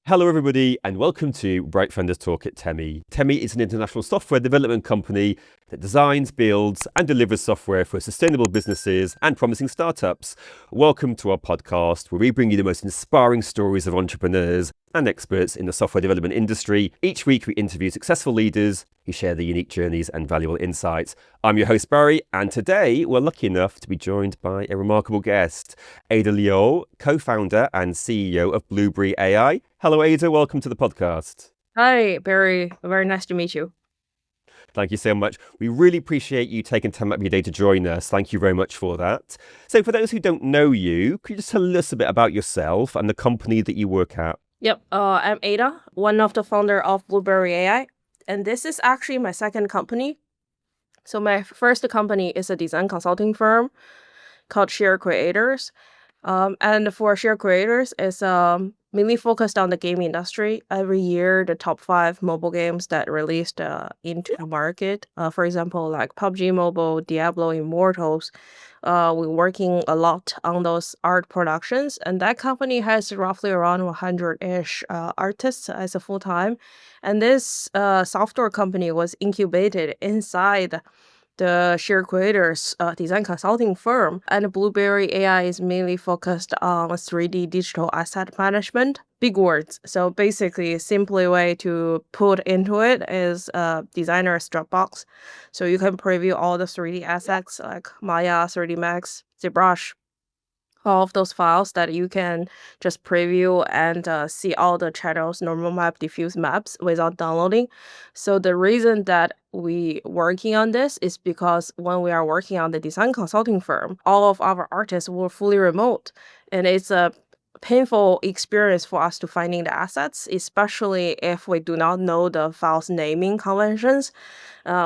Hello, everybody, and welcome to Bright Founders Talk at Temi. Temi is an international software development company that designs, builds, and delivers software for sustainable businesses and promising startups. Welcome to our podcast, where we bring you the most inspiring stories of entrepreneurs and experts in the software development industry. Each week, we interview successful leaders who share their unique journeys and valuable insights. I'm your host, Barry, and today we're lucky enough to be joined by a remarkable guest, Ada Liu, co-founder and CEO of Blueberry AI. Hello, Ada. Welcome to the podcast. Hi, Barry. Very nice to meet you. Thank you so much. We really appreciate you taking time out of your day to join us. Thank you very much for that. So for those who don't know you, could you just tell us a bit about yourself and the company that you work at? Yep, I'm Ada, one of the founder of Blueberry AI, and this is actually my second company. So my first company is a design consulting firm called Share Creators. And for Share Creators, it's mainly focused on the game industry. Every year, the top 5 mobile games that released into the market, for example, like PUBG Mobile, Diablo Immortals, we're working a lot on those art productions. And that company has roughly around 100-ish artists as a full-time. And this software company was incubated inside the Share Creators design consulting firm, and Blueberry AI is mainly focused on 3D digital asset management. Big words. So basically, a simple way to put into it is designer's Dropbox. So you can preview all the 3D assets like Maya, 3D Max, ZBrush, all of those files that you can just preview and see all the channels, normal map, diffuse maps without downloading. So the reason that we working on this is because when we are working on the design consulting firm, all of our artists were fully remote, and it's a painful experience for us to finding the assets, especially if we do not know the files naming conventions.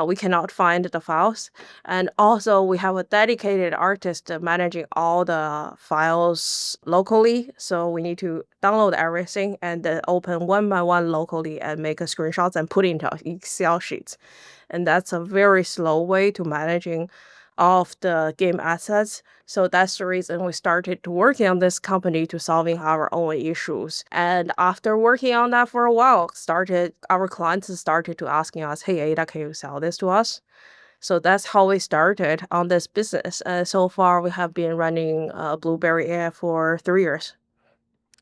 We cannot find the files. And also we have a dedicated artist managing all the files locally. So we need to download everything and then open one by one locally and make a screenshots and put into Excel sheets. And that's a very slow way to managing of the game assets. So that's the reason we started to working on this company to solving our own issues. And after working on that for a while, our clients started to asking us, "Hey, Ada, can you sell this to us?" So that's how we started on this business. So far, we have been running Blueberry AI for 3 years.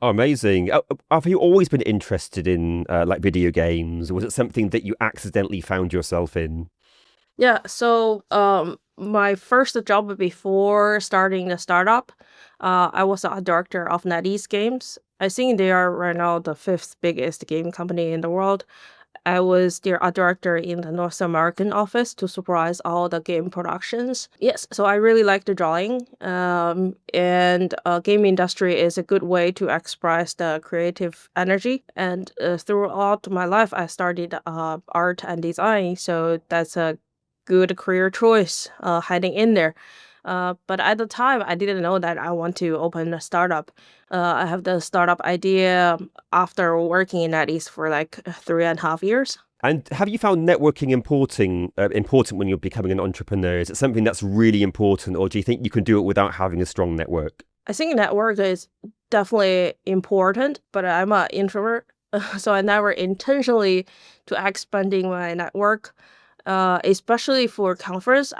Oh, amazing. Have you always been interested in like video games? Or was it something that you accidentally found yourself in? Yeah, so my first job before starting the startup, I was a director of NetEase Games. I think they are right now the 5th biggest game company in the world. I was their art director in the North American office to supervise all the game productions. Yes, so I really like the drawing. And game industry is a good way to express the creative energy. And throughout my life, I studied art and design, so that's a good career choice hiding in there. But at the time, I didn't know that I want to open a startup. I have the startup idea after working in NetEase for like 3.5 years. And have you found networking important when you're becoming an entrepreneur? Is it something that's really important, or do you think you can do it without having a strong network? I think network is definitely important, but I'm an introvert, so I never intentionally to expanding my network. Especially for conference,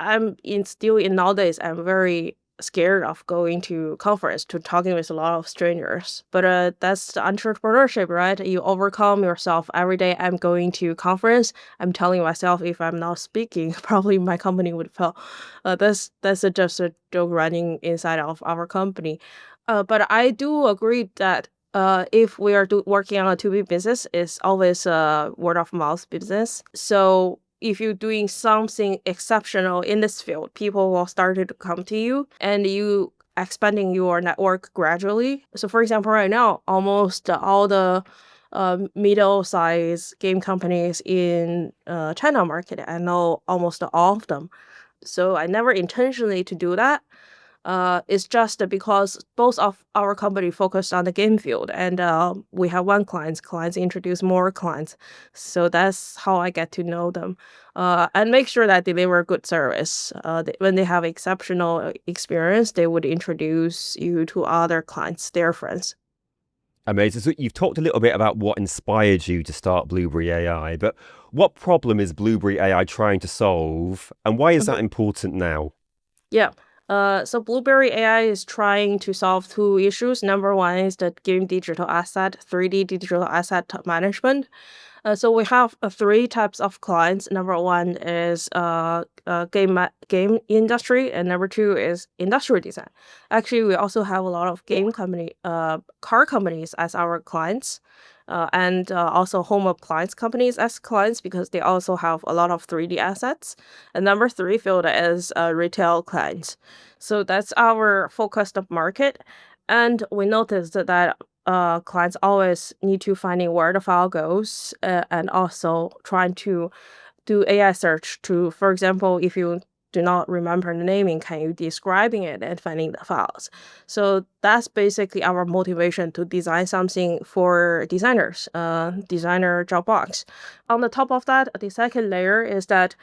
still in nowadays. I'm very scared of going to conference to talking with a lot of strangers. But that's the entrepreneurship, right? You overcome yourself every day. I'm going to conference. I'm telling myself if I'm not speaking, probably my company would fail. That's just a joke running inside of our company. But I do agree that. If we are working on a 2B business, it's always a word of mouth business. So if you're doing something exceptional in this field, people will start to come to you and you expanding your network gradually. So for example, right now, almost all the middle-sized game companies in China market, I know almost all of them. So I never intentionally to do that. It's just because both of our company focused on the game field, and we have one client. Clients introduce more clients, so that's how I get to know them, and make sure that they deliver good service. When they have exceptional experience, they would introduce you to other clients, their friends. Amazing. So you've talked a little bit about what inspired you to start Blueberry AI, but what problem is Blueberry AI trying to solve, and why is that important now? Yeah. So Blueberry AI is trying to solve two issues. Number one is the game digital asset, 3D digital asset management. So we have three types of clients. Number one is game industry, and number two is industrial design. Actually, we also have a lot of car companies as our clients, and also home appliance companies as clients because they also have a lot of 3D assets. And number three field is retail clients. So that's our focused market, and we noticed that clients always need to finding where the file goes, and also trying to do AI search to, for example, if you do not remember the naming, can you describing it and finding the files? So that's basically our motivation to design something for designers, designer Dropbox. On the top of that, the second layer is that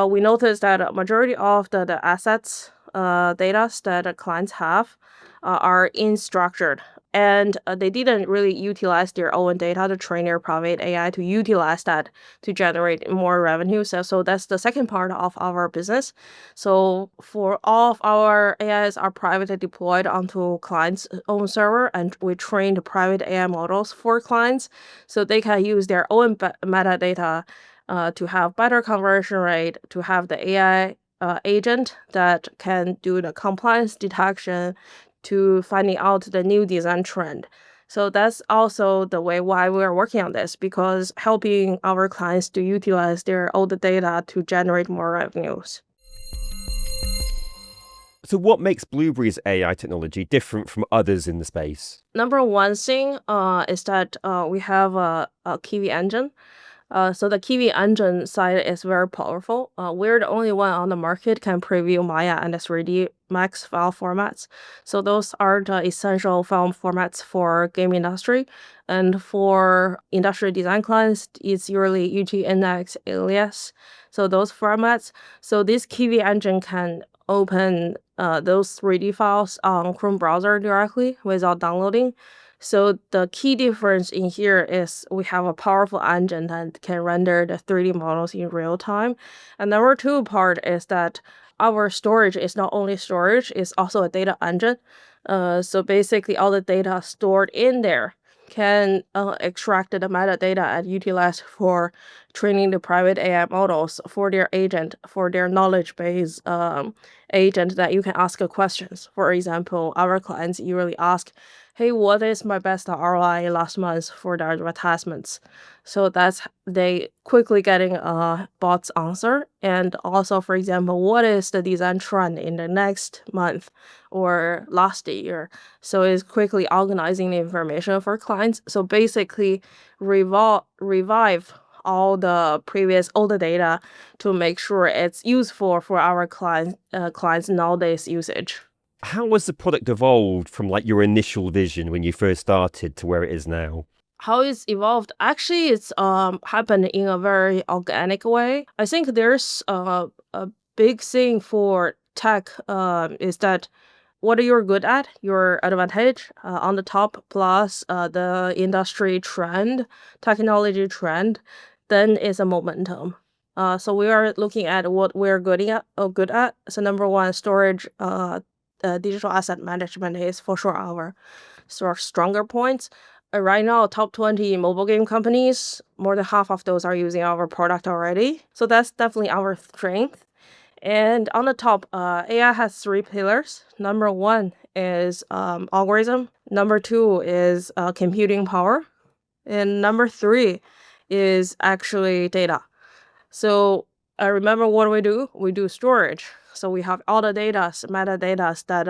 we noticed that a majority of the assets, data that clients have are unstructured, and they didn't really utilize their own data to train their private AI to utilize that to generate more revenue. So that's the second part of our business. So for all of our AIs are privately deployed onto clients' own server, and we train the private AI models for clients so they can use their own metadata to have better conversion rate, to have the AI agent that can do the compliance detection, to finding out the new design trend. So that's also the way why we are working on this, because helping our clients to utilize their old data to generate more revenues. So what makes Blueberry's AI technology different from others in the space? Number one thing is that we have a Kiwi engine. So the Kiwi engine side is very powerful. We're the only one on the market can preview Maya and 3D Max file formats. So those are the essential file formats for game industry. And for industrial design clients, it's usually UTNX alias. So those formats. So this Kiwi engine can open those 3D files on Chrome browser directly without downloading. So the key difference in here is we have a powerful engine that can render the 3D models in real time. And number two part is that our storage is not only storage, it's also a data engine. So basically all the data stored in there can extract the metadata and utilize for training the private AI models for their agent, for their knowledge base agent that you can ask questions. For example, our clients usually ask, hey, what is my best ROI last month for the advertisements? So that's they quickly getting a bot's answer. And also, for example, what is the design trend in the next month or last year? So it's quickly organizing the information for clients. So basically, revive all the previous older data to make sure it's useful for our clients nowadays usage. How has the product evolved from like your initial vision when you first started to where it is now? How it's evolved, actually it's happened in a very organic way. I think there's a big thing for tech is that what you're good at, your advantage on the top, plus the industry trend, technology trend, then is a momentum. So we are looking at what we're good at. So number one, storage, digital asset management is for sure our stronger points. Right now, top 20 mobile game companies, more than half of those are using our product already. So that's definitely our strength. And on the top, AI has three pillars. Number one is algorithm. Number two is computing power. And number three is actually data. So I remember what we do. We do storage. So we have all the data, metadata that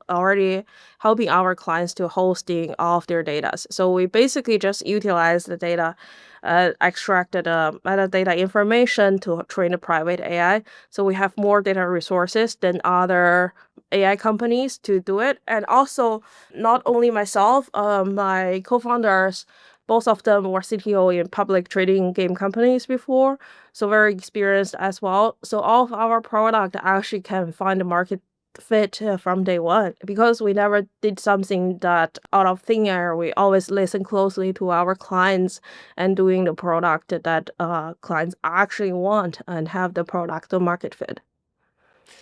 already helping our clients to hosting all of their data. So we basically just utilize the data, extracted metadata information to train a private AI. So we have more data resources than other AI companies to do it. And also, not only myself, my co-founders, both of them were CTO in public trading game companies before, so very experienced as well. So all of our product actually can find the market fit from day one because we never did something that out of thin air. We always listen closely to our clients and doing the product that clients actually want and have the product to market fit.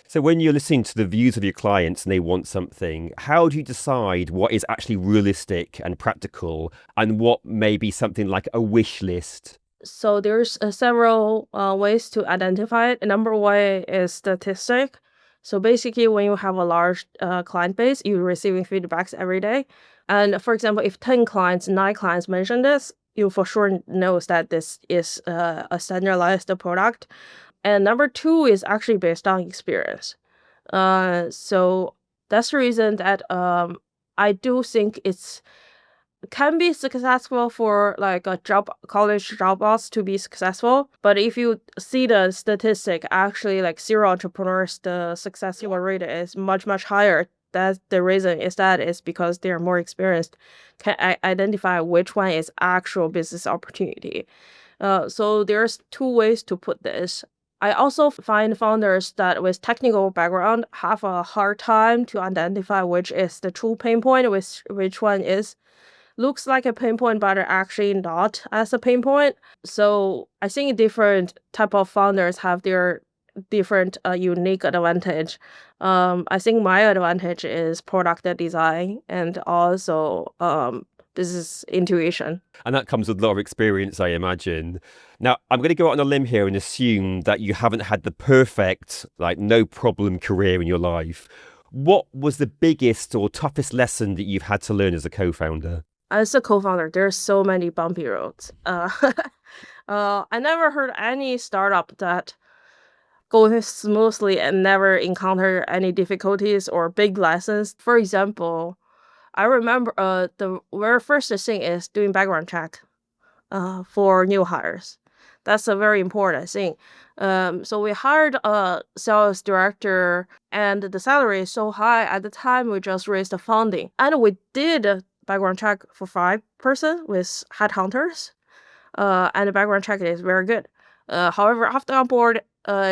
So when you're listening to the views of your clients and they want something, how do you decide what is actually realistic and practical and what may be something like a wish list? So there's several ways to identify it. Number one is statistic. So basically, when you have a large client base, you're receiving feedbacks every day. And for example, if 10 clients, 9 clients mention this, you for sure knows that this is a standardized product. And number two is actually based on experience. So that's the reason that I do think it's can be successful for like a college dropouts to be successful. But if you see the statistic, actually like serial entrepreneurs, the successful rate is much higher. That's the reason is because they're more experienced, can identify which one is actual business opportunity. So there's two ways to put this. I also find founders that with technical background have a hard time to identify which is the true pain point, which one is looks like a pain point but are actually not as a pain point. So I think different type of founders have their different unique advantage. I think my advantage is product design and also business intuition. And that comes with a lot of experience, I imagine. Now, I'm going to go out on a limb here and assume that you haven't had the perfect, like, no problem career in your life. What was the biggest or toughest lesson that you've had to learn as a co-founder? As a co-founder, there's so many bumpy roads. I never heard any startup that going smoothly and never encounter any difficulties or big lessons. For example, I remember the very first thing is doing background check for new hires. That's a very important thing. So we hired a sales director, and the salary is so high at the time. We just raised the funding, and we did a background check for 5 person with headhunters. And the background check is very good. However, after on board,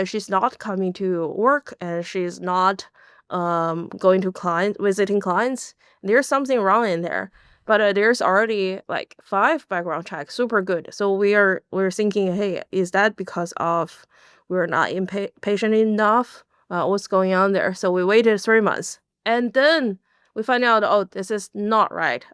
she's not coming to work and she's not going to visiting clients. There's something wrong in there. But there's already like 5 background checks, super good. So we're thinking, hey, is that because of we're not patient enough? What's going on there? So we waited 3 months, and then we find out, oh, this is not right.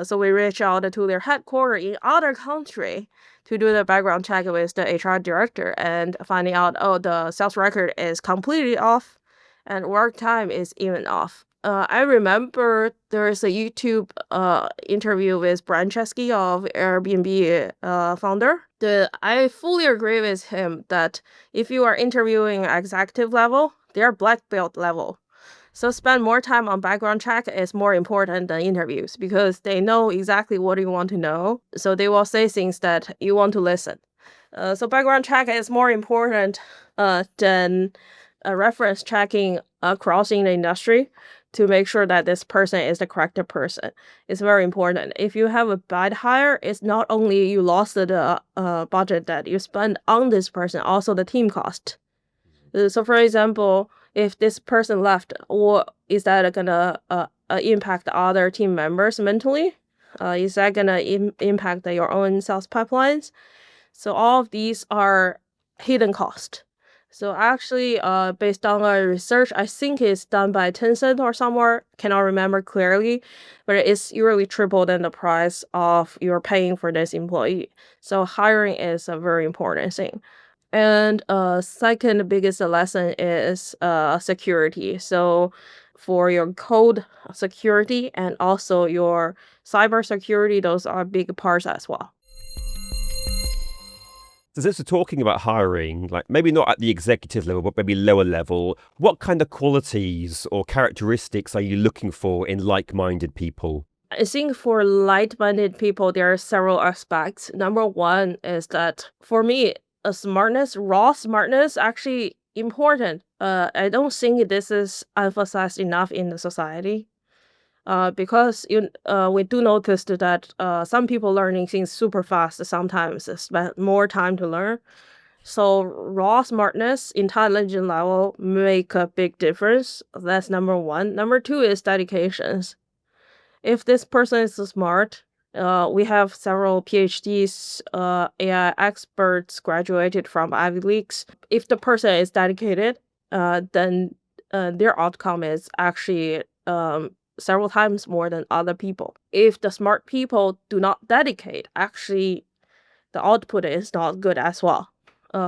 So we reach out to their headquarters in other country to do the background check with the HR director and finding out, oh, the sales record is completely off and work time is even off. I remember there is a YouTube interview with Brian Chesky of Airbnb founder. I fully agree with him that if you are interviewing executive level, they are black belt level. So spend more time on background check is more important than interviews because they know exactly what you want to know. So they will say things that you want to listen. So background check is more important than reference checking across in the industry to make sure that this person is the correct person. It's very important. If you have a bad hire, it's not only you lost the budget that you spend on this person, also the team cost. So for example, if this person left, what is that gonna impact other team members mentally? Is that gonna impact your own sales pipelines? So all of these are hidden cost. So actually, based on our research, I think it's done by Tencent or somewhere, cannot remember clearly, but it's usually triple than the price of you're paying for this employee. So hiring is a very important thing. And second biggest lesson is security. So for your code security and also your cyber security, those are big parts as well. So since we're talking about hiring, like maybe not at the executive level, but maybe lower level, what kind of qualities or characteristics are you looking for in like-minded people? I think for like-minded people, there are several aspects. Number one is that for me, raw smartness, actually important. I don't think this is emphasized enough in the society. Because we do notice that some people learning things super fast sometimes spend more time to learn. So raw smartness, intelligence level make a big difference. That's number one. Number two is dedications. If this person is smart, we have several PhDs, AI experts graduated from Ivy Leagues. If the person is dedicated, then their outcome is actually several times more than other people. If the smart people do not dedicate, actually the output is not good as well.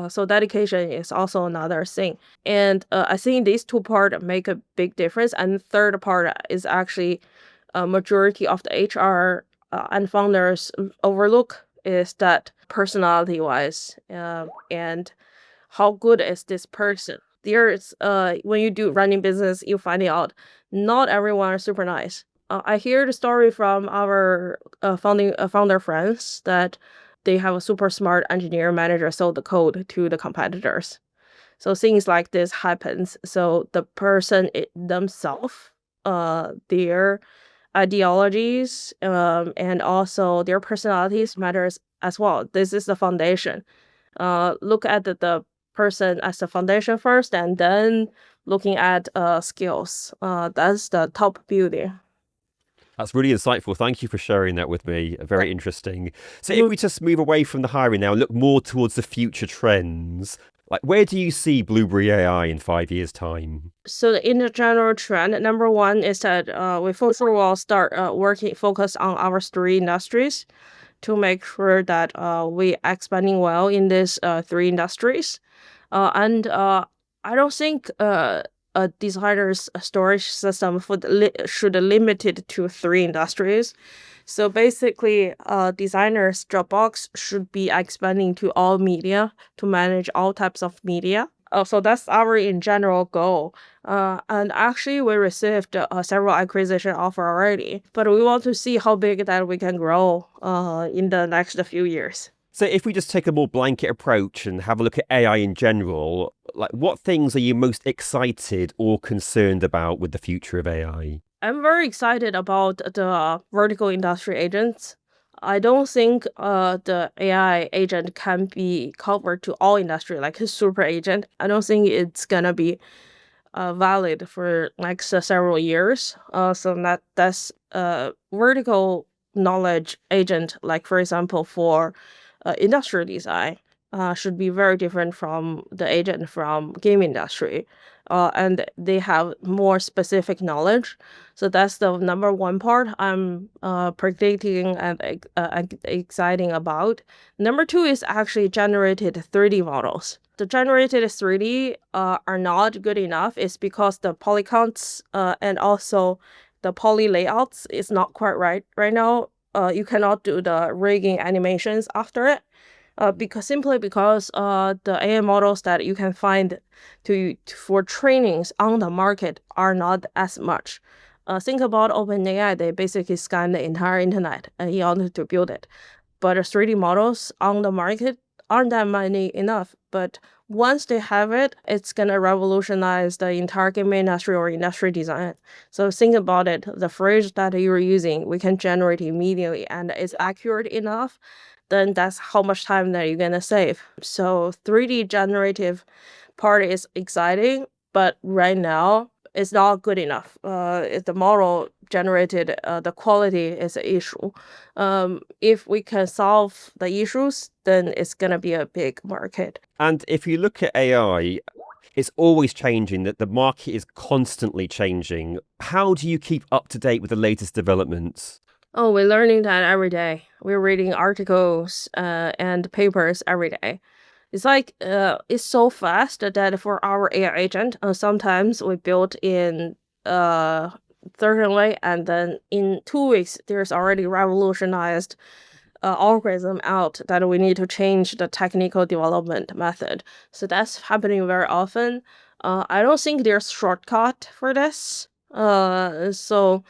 So dedication is also another thing. And I think these two parts make a big difference. And the third part is actually a majority of the HR and founders overlook is that personality-wise and how good is this person. There's when you do running business, you find out not everyone is super nice. I hear the story from our founder friends that they have a super smart engineer manager sold the code to the competitors. So things like this happens. So the person themselves, their ideologies, and also their personalities matters as well. This is the foundation. Look at the person as the foundation first, and then looking at skills. That's the top beauty. That's really insightful. Thank you for sharing that with me. Very interesting. So if we just move away from the hiring now and look more towards the future trends, like where do you see Blueberry AI in 5 years' time? So in the general trend, number one is that we for sure will start focus on our three industries to make sure that we expanding well in these three industries. And I don't think a designer's storage system should limit it to three industries. So basically, designers' Dropbox should be expanding to all media to manage all types of media. So that's our in general goal. And actually, we received several acquisition offer already, but we want to see how big that we can grow in the next few years. So if we just take a more blanket approach and have a look at AI in general, like what things are you most excited or concerned about with the future of AI? I'm very excited about the vertical industry agents. I don't think the AI agent can be covered to all industry like a super agent. I don't think it's gonna be valid for next several years. So that's vertical knowledge agent, like for example for industrial design, should be very different from the agent from game industry. And they have more specific knowledge. So that's the number one part I'm predicting and exciting about. Number two is actually generated 3D models. The generated 3D are not good enough. It's because the polycounts and also the poly layouts is not quite right now. You cannot do the rigging animations after it. Because the AI models that you can find for trainings on the market are not as much. Think about OpenAI; they basically scan the entire internet in order to build it. But the 3D models on the market aren't that many enough. But once they have it, it's gonna revolutionize the entire game industry or industry design. So think about it: the phrase that you're using, we can generate immediately, and it's accurate enough then that's how much time that you're gonna save. So 3D generative part is exciting, but right now it's not good enough. If the model generated, the quality is an issue. If we can solve the issues, then it's gonna be a big market. And if you look at AI, it's always changing, that the market is constantly changing. How do you keep up to date with the latest developments? Oh, we're learning that every day. We're reading articles and papers every day. It's like it's so fast that for our AI agent, sometimes we build in certain way, and then in 2 weeks there's already revolutionized algorithm out that we need to change the technical development method. So that's happening very often. I don't think there's shortcut for this. So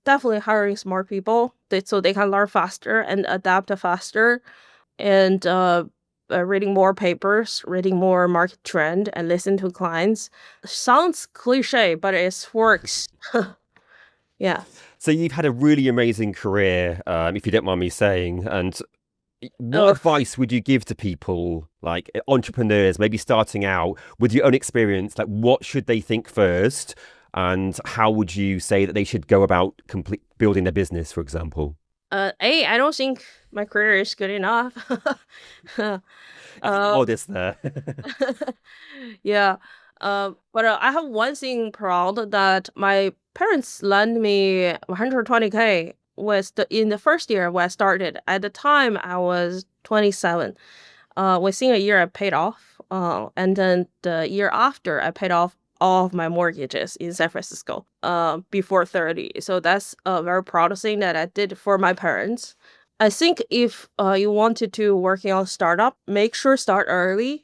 definitely hiring smart people so they can learn faster and adapt faster, and reading more papers, reading more market trend, and listen to clients. Sounds cliche, but it works. Yeah. So you've had a really amazing career, if you don't mind me saying, and What Ugh. advice would you give to people, like entrepreneurs, maybe starting out with your own experience? Like, what should they think first? And how would you say that they should go about building their business, for example? I don't think my career is good enough. I think you're um, modest there. yeah. But I have one thing proud that my parents lent me 120K was in the first year when I started. At the time, I was 27. Within a year, I paid off. And then the year after, I paid off all of my mortgages in San Francisco. Before 30. So that's a very proud thing that I did for my parents. I think if you wanted to working on startup, make sure start early,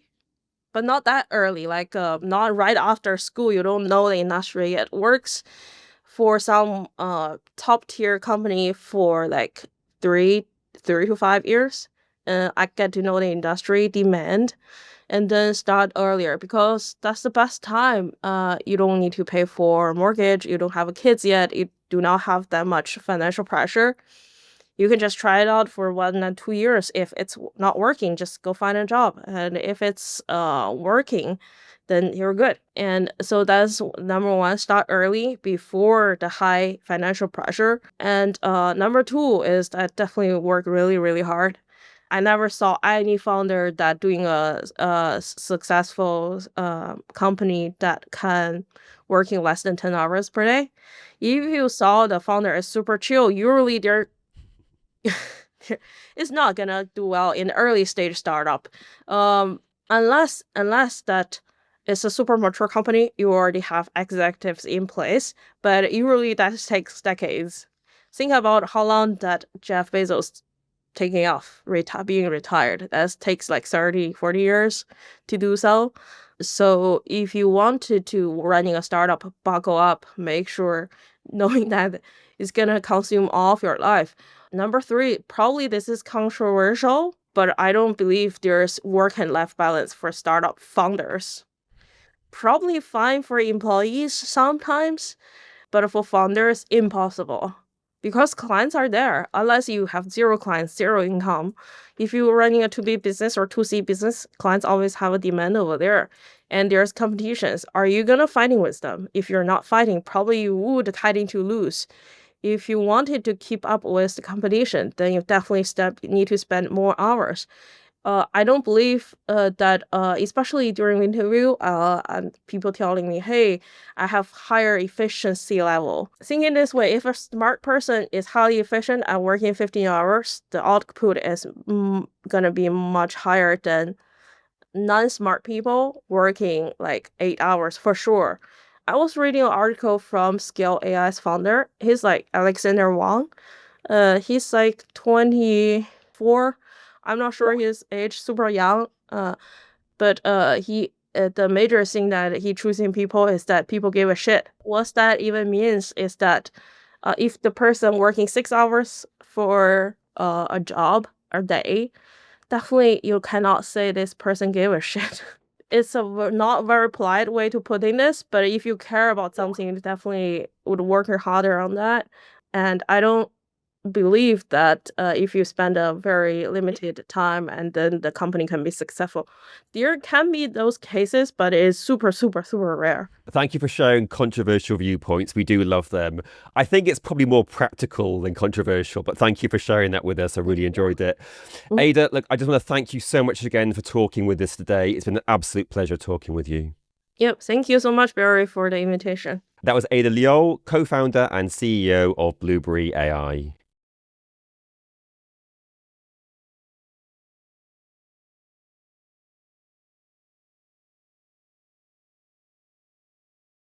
but not that early. Like not right after school. You don't know the industry yet. Works for some top tier company for like three 3 to 5 years. I get to know the industry demand and then start earlier because that's the best time. You don't need to pay for mortgage. You don't have kids yet. You do not have that much financial pressure. You can just try it out for 1 and 2 years. If it's not working, just go find a job. And if it's working, then you're good. And so that's number one, start early before the high financial pressure. And number two is that definitely work really, really hard. I never saw any founder that doing a successful company that can working less than 10 hours per day. If you saw the founder is super chill, usually they're it's not gonna do well in early stage startup. Unless that it's a super mature company, you already have executives in place, but usually that takes decades. Think about how long that Jeff Bezos taking off, being retired. That takes like 30, 40 years to do so. So if you wanted to running a startup, buckle up, make sure knowing that it's gonna consume all of your life. Number three, probably this is controversial, but I don't believe there's work and life balance for startup founders. Probably fine for employees sometimes, but for founders, impossible. Because clients are there, unless you have zero clients, zero income. If you're running a 2B business or 2C business, clients always have a demand over there. And there's competitions. Are you gonna fighting with them? If you're not fighting, probably you would fighting to lose. If you wanted to keep up with the competition, then you definitely need to spend more hours. I don't believe that, especially during the interview, and people telling me, "Hey, I have higher efficiency level." Thinking this way, if a smart person is highly efficient and working 15 hours, the output is gonna be much higher than non-smart people working like 8 hours for sure. I was reading an article from Scale AI's founder. He's like Alexander Wang. He's like 24. I'm not sure his age, super young. But he the major thing that he choosing people is that people give a shit. What that even means is that if the person working 6 hours for a job a day, definitely you cannot say this person gave a shit. It's a not very polite way to putting this, but if you care about something, you definitely would work harder on that. And I don't believe that if you spend a very limited time and then the company can be successful. There can be those cases, but it's super, super, super rare. Thank you for sharing controversial viewpoints. We do love them. I think it's probably more practical than controversial, but thank you for sharing that with us. I really enjoyed it. Mm. Ada, look, I just want to thank you so much again for talking with us today. It's been an absolute pleasure talking with you. Yep. Thank you so much, Barry, for the invitation. That was Ada Liu, co-founder and CEO of Blueberry AI.